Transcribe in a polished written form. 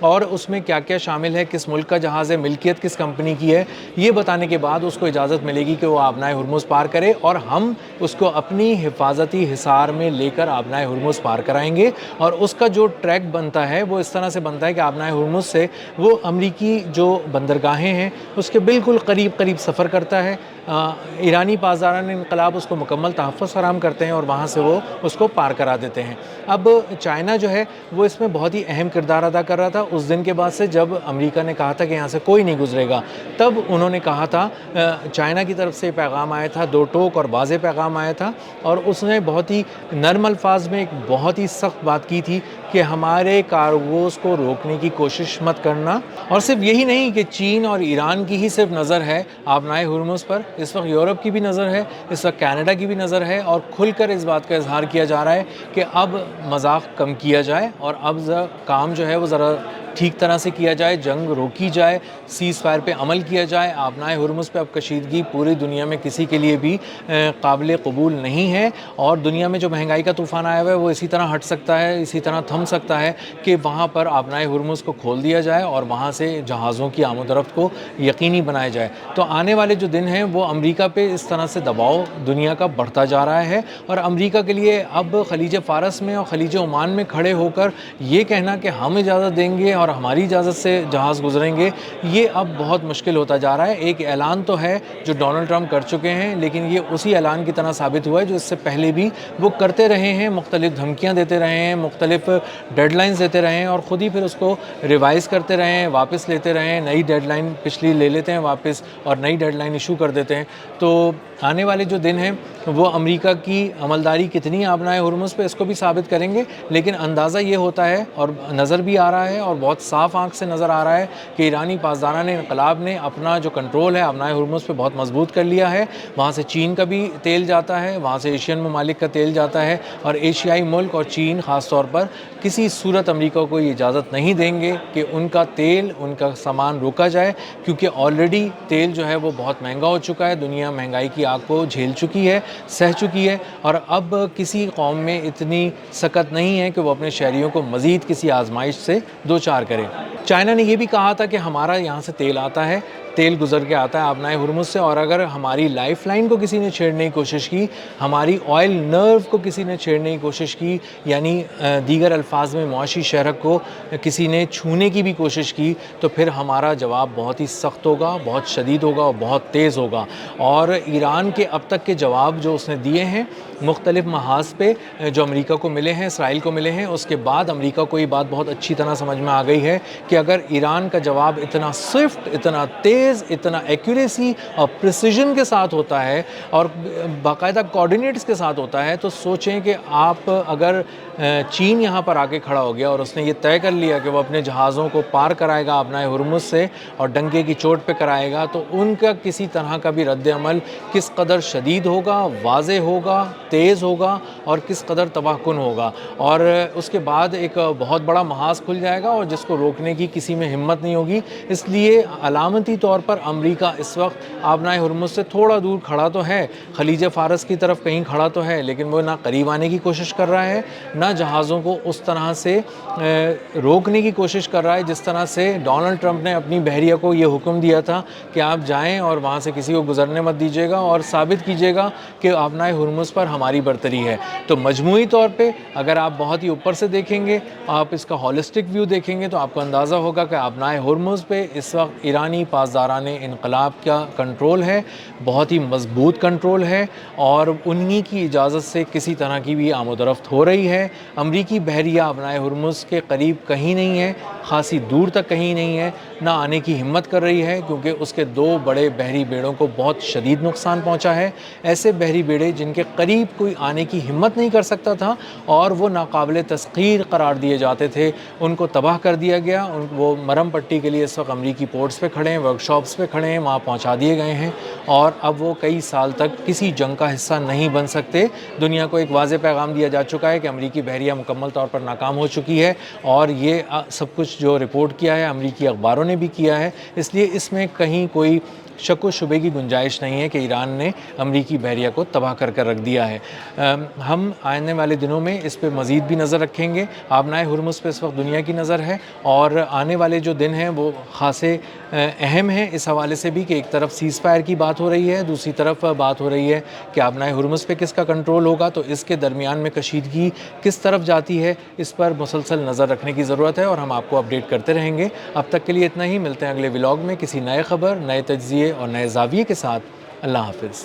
اور اس میں کیا کیا شامل ہے، کس ملک کا جہاز ہے، ملکیت کس کمپنی کی ہے، یہ بتانے کے بعد اس کو اجازت ملے گی کہ وہ آبنائے ہرمز پار کرے، اور ہم اس کو اپنی حفاظتی حصار میں لے کر آبنائے ہرمز پار کرائیں گے۔ اور اس کا جو ٹریک بنتا ہے وہ اس طرح سے بنتا ہے کہ آبنائے ہرمز سے وہ امریکی جو بندرگاہیں ہیں اس کے بالکل قریب قریب سفر کرتا ہے۔ ایرانی پاسداران انقلاب اس کو مکمل تحفظ فراہم کرتے ہیں اور وہاں سے وہ اس کو پار کرا دیتے ہیں۔ اب چائنا جو ہے وہ اس میں بہت ہی اہم کردار ادا کر رہا تھا اس دن کے بعد سے، جب امریکہ نے کہا تھا کہ یہاں سے کوئی نہیں گزرے گا، تب انہوں نے کہا تھا، چائنا کی طرف سے پیغام آیا تھا، دو ٹوک اور واضح پیغام آیا تھا، اور اس نے بہت ہی نرم الفاظ میں ایک بہت ہی سخت بات کی تھی کہ ہمارے کارگوز کو روکنے کی کوشش مت کرنا۔ اور صرف یہی نہیں کہ چین اور ایران کی ہی صرف نظر ہے آبنائے ہرمز پر، اس وقت یورپ کی بھی نظر ہے، اس وقت کینیڈا کی بھی نظر ہے، اور کھل کر اس بات کا اظہار کیا جا رہا ہے کہ اب مذاق کم کیا جائے اور اب کام جو ہے وہ ذرا ٹھیک طرح سے کیا جائے، جنگ روکی جائے، سیز فائر پہ عمل کیا جائے۔ آبنائے ہرمز پہ اب کشیدگی پوری دنیا میں کسی کے لیے بھی قابل قبول نہیں ہے، اور دنیا میں جو مہنگائی کا طوفان آیا ہوا ہے وہ اسی طرح ہٹ سکتا ہے، اسی طرح تھم سکتا ہے کہ وہاں پر آبنائے ہرمز کو کھول دیا جائے اور وہاں سے جہازوں کی آمد و رفت کو یقینی بنایا جائے۔ تو آنے والے جو دن ہیں وہ امریکہ پہ اس طرح سے دباؤ دنیا کا بڑھتا جا رہا ہے، اور امریکہ کے لیے اب خلیج فارس میں اور خلیج عمان میں کھڑے ہو کر یہ کہنا کہ ہم اجازت دیں گے اور ہماری اجازت سے جہاز گزریں گے، یہ اب بہت مشکل ہوتا جا رہا ہے۔ ایک اعلان تو ہے جو ڈونلڈ ٹرمپ کر چکے ہیں، لیکن یہ اسی اعلان کی طرح ثابت ہوا ہے جو اس سے پہلے بھی وہ کرتے رہے ہیں، مختلف دھمکیاں دیتے رہے ہیں، مختلف ڈیڈ لائنز دیتے رہے ہیں، اور خود ہی پھر اس کو ریوائز کرتے رہے ہیں، واپس لیتے رہے ہیں، نئی ڈیڈ لائن پچھلی لے لیتے ہیں واپس اور نئی ڈیڈ لائن ایشو کر دیتے ہیں۔ تو آنے والے جو دن ہیں وہ امریکہ کی عملداری کتنی آبنائے ہرمز پہ اس کو بھی ثابت کریں گے، لیکن اندازہ یہ ہوتا ہے اور نظر بھی آ رہا ہے اور بہت صاف آنکھ سے نظر آ رہا ہے کہ ایرانی پاسداران انقلاب نے اپنا جو کنٹرول ہے آبنائے ہرمز پہ بہت مضبوط کر لیا ہے۔ وہاں سے چین کا بھی تیل جاتا ہے، وہاں سے ایشین ممالک کا تیل جاتا ہے، اور ایشیائی ملک اور چین خاص طور پر کسی صورت امریکہ کو یہ اجازت نہیں دیں گے کہ ان کا تیل، ان کا سامان روکا جائے، کیونکہ آلریڈی تیل جو ہے وہ بہت مہنگا ہو چکا ہے، دنیا مہنگائی کی آگ کو جھیل چکی ہے، سہ چکی ہے، اور اب کسی قوم میں اتنی سکت نہیں ہے کہ وہ اپنے شہریوں کو مزید کسی آزمائش سے دوچار کرے۔ چائنا نے یہ بھی کہا تھا کہ ہمارا یہاں سے تیل آتا ہے، تیل گزر کے آتا ہے آبنائے ہرمز سے، اور اگر ہماری لائف لائن کو کسی نے چھیڑنے کی کوشش کی، ہماری آئل نرو کو کسی نے چھیڑنے کی کوشش کی، یعنی دیگر الفاظ میں معاشی شہرک کو کسی نے چھونے کی بھی کوشش کی، تو پھر ہمارا جواب بہت ہی سخت ہوگا، بہت شدید ہوگا اور بہت تیز ہوگا۔ اور ایران کے اب تک کے جواب جو اس نے دیے ہیں مختلف محاذ پہ جو امریکہ کو ملے ہیں، اسرائیل کو ملے ہیں، اس کے بعد امریکہ کو یہ بات بہت اچھی طرح سمجھ میں آ گئی ہے کہ اگر ایران کا جواب اتنا سوئفٹ، اتنا تیز، اتنا ایکوریسی اور پریسیجن کے ساتھ ہوتا ہے اور باقاعدہ کوآرڈینیٹس کے ساتھ ہوتا ہے، تو سوچیں کہ آپ اگر چین یہاں پر آ کے کھڑا ہو گیا اور اس نے یہ طے کر لیا کہ وہ اپنے جہازوں کو پار کرائے گا آبنائے ہرمز سے اور ڈنکے کی چوٹ پہ کرائے گا، تو ان کا کسی طرح کا بھی رد عمل کس قدر شدید ہوگا، واضح ہوگا، تیز ہوگا اور کس قدر تباہ کن ہوگا، اور اس کے بعد ایک بہت بڑا محاذ کھل جائے گا اور جس کو روکنے کی کسی میں ہمت نہیں ہوگی۔ اس لیے علامتی طور پر امریکہ اس وقت آبنائے ہرمز سے تھوڑا دور کھڑا تو ہے، خلیج فارس کی طرف کہیں کھڑا تو ہے، لیکن وہ نہ قریب آنے کی کوشش کر رہا ہے، نہ جہازوں کو اس طرح سے روکنے کی کوشش کر رہا ہے جس طرح سے ڈونلڈ ٹرمپ نے اپنی بحریہ کو یہ حکم دیا تھا کہ آپ جائیں اور وہاں سے کسی کو گزرنے مت دیجیے گا اور ثابت کیجیے گا کہ آبنائے ہرمز پر ہماری برتری ہے۔ تو مجموعی طور پہ اگر آپ بہت ہی اوپر سے دیکھیں گے، آپ اس کا ہولسٹک ویو دیکھیں گے، تو آپ کو اندازہ ہوگا کہ آبنائے ہرمز پہ اس وقت ایرانی پاسداران انقلاب کا کنٹرول ہے، بہت ہی مضبوط کنٹرول ہے، اور انہی کی اجازت سے کسی طرح کی بھی آمد و رفت ہو رہی ہے۔ امریکی بحریہ آبنائے ہرمز کے قریب کہیں نہیں ہے، خاصی دور تک کہیں نہیں ہے، نہ آنے کی ہمت کر رہی ہے، کیونکہ اس کے دو بڑے بحری بیڑوں کو بہت شدید نقصان پہنچا ہے۔ ایسے بحری بیڑے جن کے قریب کوئی آنے کی ہمت نہیں کر سکتا تھا اور وہ ناقابل تسخیر قرار دیے جاتے تھے، ان کو تباہ کر دیا گیا۔ وہ مرم پٹی کے لیے اس وقت امریکی پورٹس پہ کھڑے ہیں، ورک شاپس پہ کھڑے ہیں، وہاں پہنچا دیے گئے ہیں، اور اب وہ کئی سال تک کسی جنگ کا حصہ نہیں بن سکتے۔ دنیا کو ایک واضح پیغام دیا جا چکا ہے کہ امریکی بحریہ مکمل طور پر ناکام ہو چکی ہے، اور یہ سب کچھ جو رپورٹ کیا ہے امریکی اخباروں نے بھی کیا ہے، اس لیے اس میں کہیں کوئی شک و شبے کی گنجائش نہیں ہے کہ ایران نے امریکی بحریہ کو تباہ کر کر رکھ دیا ہے۔ ہم آنے والے دنوں میں اس پہ مزید بھی نظر رکھیں گے۔ آبنائے ہرمز پہ اس وقت دنیا کی نظر ہے، اور آنے والے جو دن ہیں وہ خاصے اہم ہیں اس حوالے سے بھی کہ ایک طرف سیز فائر کی بات ہو رہی ہے، دوسری طرف بات ہو رہی ہے کہ آبنائے ہرمز پہ کس کا کنٹرول ہوگا، تو اس کے درمیان میں کشیدگی کس طرف جاتی ہے، اس پر مسلسل نظر رکھنے کی ضرورت ہے، اور ہم آپ کو اپڈیٹ کرتے رہیں گے۔ اب تک کے لیے اتنا ہی، ملتے ہیں اگلے ولاگ میں کسی نئے خبر، نئے تجزیے اور نئے زاویے کے ساتھ۔ اللہ حافظ۔